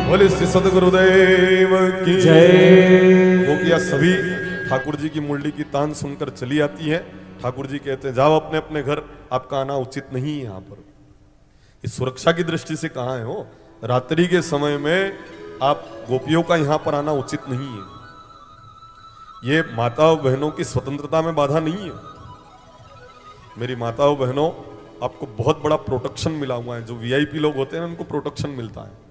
बोले श्री सदगुरुदेव की जय। गोपियां सभी ठाकुर जी की मुरली की तान सुनकर चली आती है। ठाकुर जी कहते हैं जाओ अपने अपने घर, आपका आना उचित नहीं है यहाँ पर। इस सुरक्षा की दृष्टि से कहाँ है हो, रात्रि के समय में आप गोपियों का यहाँ पर आना उचित नहीं है। ये माताओं बहनों की स्वतंत्रता में बाधा नहीं है। मेरी माताओं बहनों, आपको बहुत बड़ा प्रोटेक्शन मिला हुआ है। जो वीआईपी लोग होते हैं ना, उनको प्रोटेक्शन मिलता है।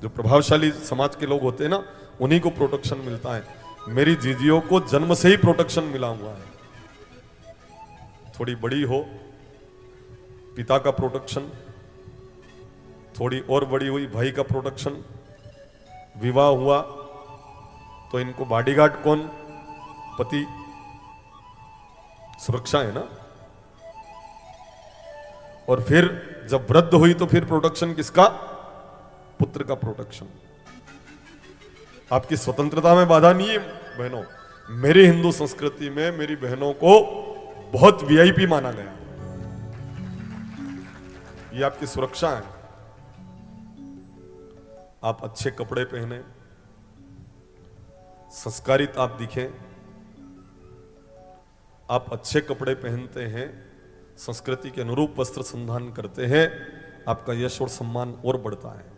जो प्रभावशाली समाज के लोग होते हैं ना, उन्हीं को प्रोटेक्शन मिलता है। मेरी जीजियों को जन्म से ही प्रोटेक्शन मिला हुआ है। थोड़ी बड़ी हो, पिता का प्रोटेक्शन, थोड़ी और बड़ी हुई भाई का प्रोटेक्शन, विवाह हुआ तो इनको बॉडीगार्ड कौन? पति। सुरक्षा है ना। और फिर जब वृद्ध हुई तो फिर प्रोटेक्शन किसका? पुत्र का प्रोटेक्शन। आपकी स्वतंत्रता में बाधा नहीं है बहनों। मेरी हिंदू संस्कृति में मेरी बहनों को बहुत वीआईपी माना गया। ये आपकी सुरक्षा है। आप अच्छे कपड़े पहने, संस्कारित आप दिखें। आप अच्छे कपड़े पहनते हैं, संस्कृति के अनुरूप वस्त्र संधान करते हैं, आपका यश और सम्मान और बढ़ता है।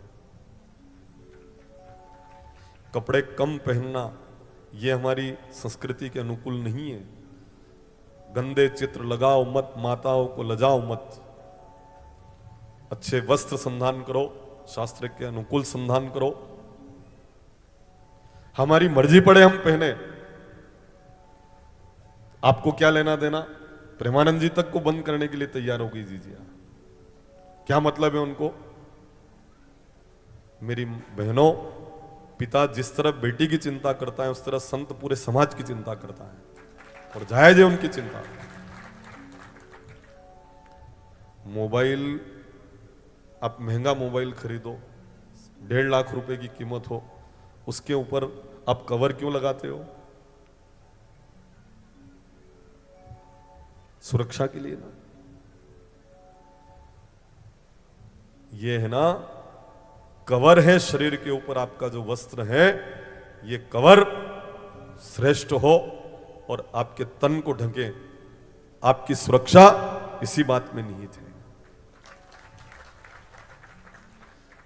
कपड़े कम पहनना यह हमारी संस्कृति के अनुकूल नहीं है। गंदे चित्र लगाओ मत, माताओं को लजाओ मत। अच्छे वस्त्र संधान करो, शास्त्र के अनुकूल संधान करो। हमारी मर्जी पड़े हम पहने, आपको क्या लेना देना? प्रेमानंद जी तक को बंद करने के लिए तैयार हो गई जीजिया। क्या मतलब है उनको? मेरी बहनों, पिता जिस तरह बेटी की चिंता करता है, उस तरह संत पूरे समाज की चिंता करता है, और जायज है उनकी चिंता। मोबाइल, आप महंगा मोबाइल खरीदो, 1.5 लाख रुपए की कीमत हो, उसके ऊपर आप कवर क्यों लगाते हो? सुरक्षा के लिए ना। ये है ना, कवर है शरीर के ऊपर। आपका जो वस्त्र है, ये कवर श्रेष्ठ हो और आपके तन को ढके। आपकी सुरक्षा इसी बात में निहित है।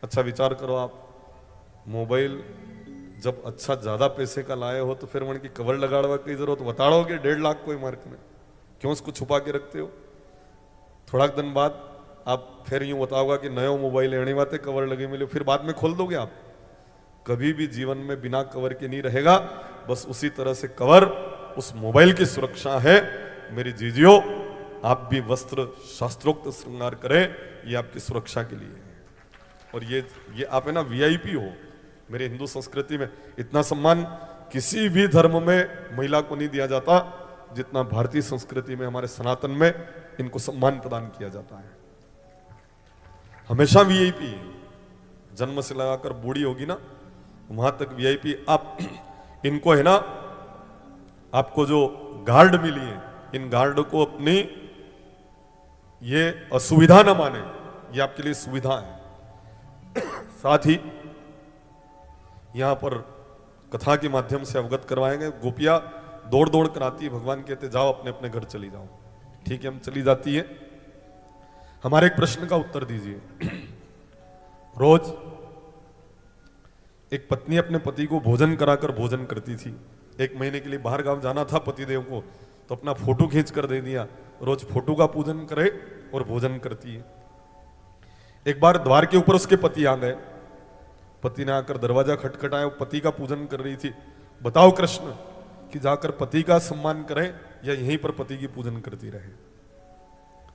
अच्छा विचार करो, आप मोबाइल जब अच्छा ज्यादा पैसे का लाए हो तो फिर मन की कवर लगाड़वा की जरूरत बताड़ोगे? 1.5 लाख कोई मार्क में क्यों उसको छुपा के रखते हो? थोड़ा दिन बाद आप फिर यूं बताओगा कि नया मोबाइल लेने बातें कवर लगे मिले, फिर बाद में खोल दोगे आप। कभी भी जीवन में बिना कवर के नहीं रहेगा। बस उसी तरह से कवर उस मोबाइल की सुरक्षा है। मेरी जीजियो, आप भी वस्त्र शास्त्रोक्त श्रृंगार करें, ये आपकी सुरक्षा के लिए है। और ये आप है ना वीआईपी हो। मेरे हिंदू संस्कृति में इतना सम्मान किसी भी धर्म में महिला को नहीं दिया जाता जितना भारतीय संस्कृति में, हमारे सनातन में इनको सम्मान प्रदान किया जाता है। हमेशा वीआईपी है। जन्म से लगाकर बूढ़ी होगी ना, वहां तक वीआईपी। आप इनको है ना, आपको जो गार्ड मिली है, इन गार्ड को अपनी ये असुविधा ना माने, ये आपके लिए सुविधा है। साथ ही यहां पर कथा के माध्यम से अवगत करवाएंगे। गोपियां दौड़ दौड़ कर आती है, भगवान कहते जाओ अपने अपने घर चली जाओ। ठीक है, हम चली जाती है। हमारे एक प्रश्न का उत्तर दीजिए। रोज एक पत्नी अपने पति को भोजन कराकर भोजन करती थी। 1 महीने के लिए बाहर गांव जाना था पतिदेव को, तो अपना फोटो खींच कर दे दिया। रोज फोटो का पूजन करे और भोजन करती है। एक बार द्वार के ऊपर उसके पति आ गए। पति ने आकर दरवाजा खटखटाया, पति का पूजन कर रही थी। बताओ कृष्ण कि जाकर पति का सम्मान करें या यहीं पर पति की पूजन करती रहे?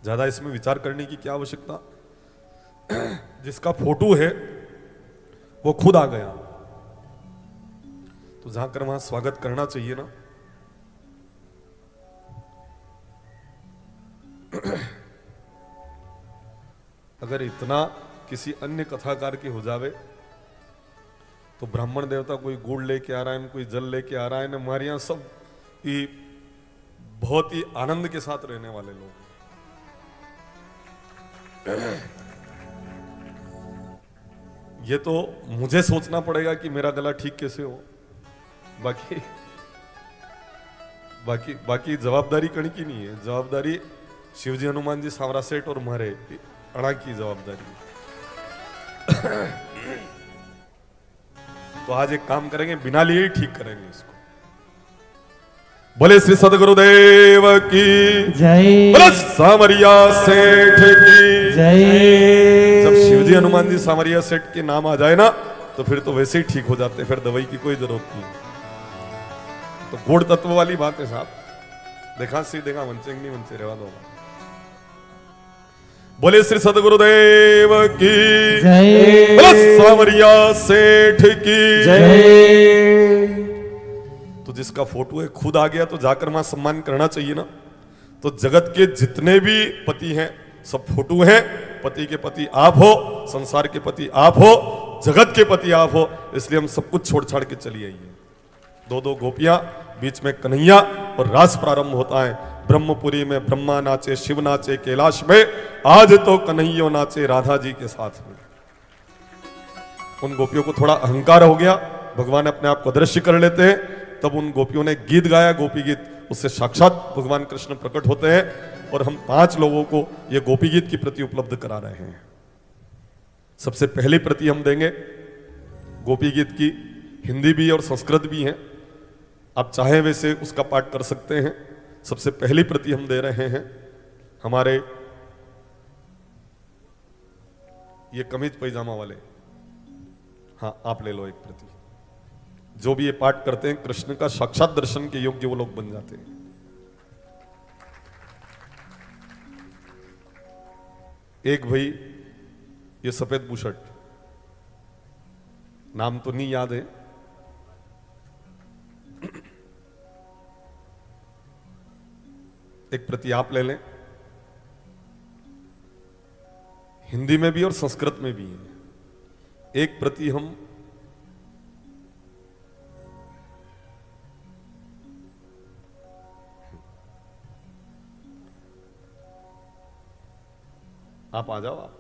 ज्यादा इसमें विचार करने की क्या आवश्यकता? जिसका फोटो है वो खुद आ गया, तो जाकर वहां स्वागत करना चाहिए ना। अगर इतना किसी अन्य कथाकार की हो जावे तो ब्राह्मण देवता कोई गुड़ लेके आ रहा है, कोई जल लेके आ रहा है ना, हमारे यहां सब बहुत ही आनंद के साथ रहने वाले लोग। ये तो मुझे सोचना पड़ेगा कि मेरा गला ठीक कैसे हो। बाकी बाकी बाकी जवाबदारी कण की नहीं है, जवाबदारी शिवजी हनुमान जी सांवरा सेठ और मारे अड़ा की जवाबदारी। तो आज एक काम करेंगे, बिना लिए ही ठीक करेंगे इसको। बोले श्री सदगुरुदेव की जय। बोले सांवरिया सेठ की जय। जब शिवजी हनुमान जी सांवरिया सेठ के नाम आ जाए ना तो फिर तो वैसे ही ठीक हो जाते हैं, फिर दवाई की कोई जरूरत नहीं। तो गुड़ तत्व वाली बात है साहब, देखा सी देखा वंचेंग नहीं वंचे रेवा दो। बोले श्री सदगुरुदेव की जय। बोले सांवरिया सेठ की जय। तो जिसका फोटो है खुद आ गया तो जाकर वहां सम्मान करना चाहिए ना। तो जगत के जितने भी पति हैं सब फोटो हैं, पति के पति आप हो, संसार के पति आप हो, जगत के पति आप हो, इसलिए हम सब कुछ छोड़ छाड़ के चली आइए। दो दो गोपियां, बीच में कन्हैया और रास प्रारंभ होता है। ब्रह्मपुरी में ब्रह्मा नाचे, शिव नाचे, कैलाश में आज तो कन्हैया नाचे राधा जी के साथ में। उन गोपियों को थोड़ा अहंकार हो गया, भगवान अपने आप को अदृश्य कर लेते हैं, तब उन गोपियों ने गीत गाया, गोपी गीत, उससे साक्षात भगवान कृष्ण प्रकट होते हैं। और हम 5 लोगों को ये गोपी गीत की प्रति उपलब्ध करा रहे हैं। सबसे पहली प्रति हम देंगे गोपी गीत की, हिंदी भी और संस्कृत भी है, आप चाहें वैसे उसका पाठ कर सकते हैं। सबसे पहली प्रति हम दे रहे हैं हमारे ये कमीज पैजामा वाले। हाँ, आप ले लो एक प्रति। जो भी ये पाठ करते हैं कृष्ण का साक्षात दर्शन के योग्य वो लोग बन जाते हैं। एक भाई ये सफेद बुशर्ट, नाम तो नहीं याद है, एक प्रति आप ले लें। हिंदी में भी और संस्कृत में भी है। एक प्रति हम आप आ जाओ। आप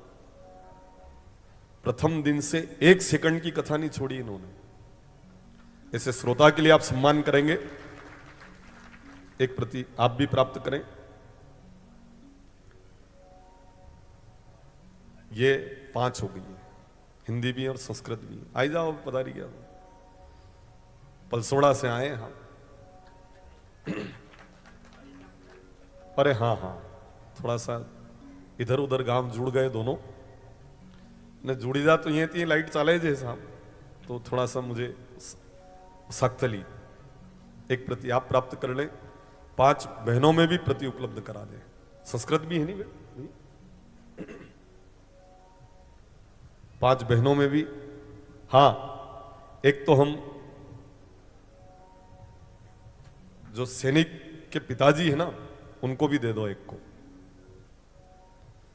प्रथम दिन से 1 सेकंड की कथा नहीं छोड़ी इन्होंने। ऐसे श्रोता के लिए आप सम्मान करेंगे, एक प्रति आप भी प्राप्त करें। ये 5 हो गई है, हिंदी भी और संस्कृत भी। आई जाओ, पधारी गया, पलसोड़ा से आए हम। अरे हाँ हाँ, थोड़ा सा इधर उधर गांव जुड़ गए दोनों ने, जुड़ी जा तो ये थी लाइट चाले जे साहब, तो थोड़ा सा मुझे सख्त ली। एक प्रति आप प्राप्त कर लें। 5 बहनों में भी प्रति उपलब्ध करा दें। संस्कृत भी है नहीं बे? 5 बहनों में भी। हाँ, एक तो हम जो सैनिक के पिताजी है ना उनको भी दे दो एक को,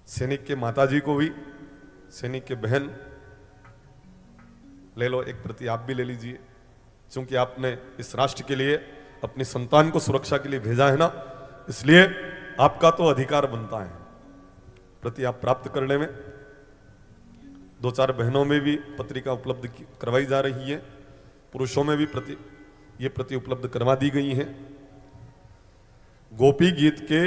सैनिक के माताजी को भी, सैनिक के बहन ले लो एक प्रति आप भी ले लीजिए। क्योंकि आपने इस राष्ट्र के लिए अपनी संतान को सुरक्षा के लिए भेजा है ना, इसलिए आपका तो अधिकार बनता है प्रति आप प्राप्त करने में। 2-4 बहनों में भी पत्रिका उपलब्ध करवाई जा रही है, पुरुषों में भी ये प्रति उपलब्ध करवा दी गई है। गोपी गीत के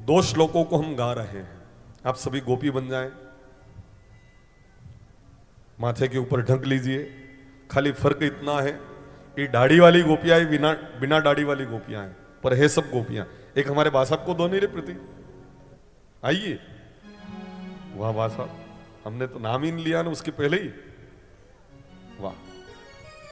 2 श्लोकों को हम गा रहे हैं, आप सभी गोपी बन जाएं। माथे के ऊपर ढक लीजिए। खाली फर्क इतना है, ये दाढ़ी वाली गोपियां है, बिना दाढ़ी वाली गोपियां हैं, पर है सब गोपियां। एक हमारे बासाब को दो नहीं रे प्रति, आइए। वाह बासाब, हमने तो नाम ही नहीं लिया ना उसके पहले ही। वाह।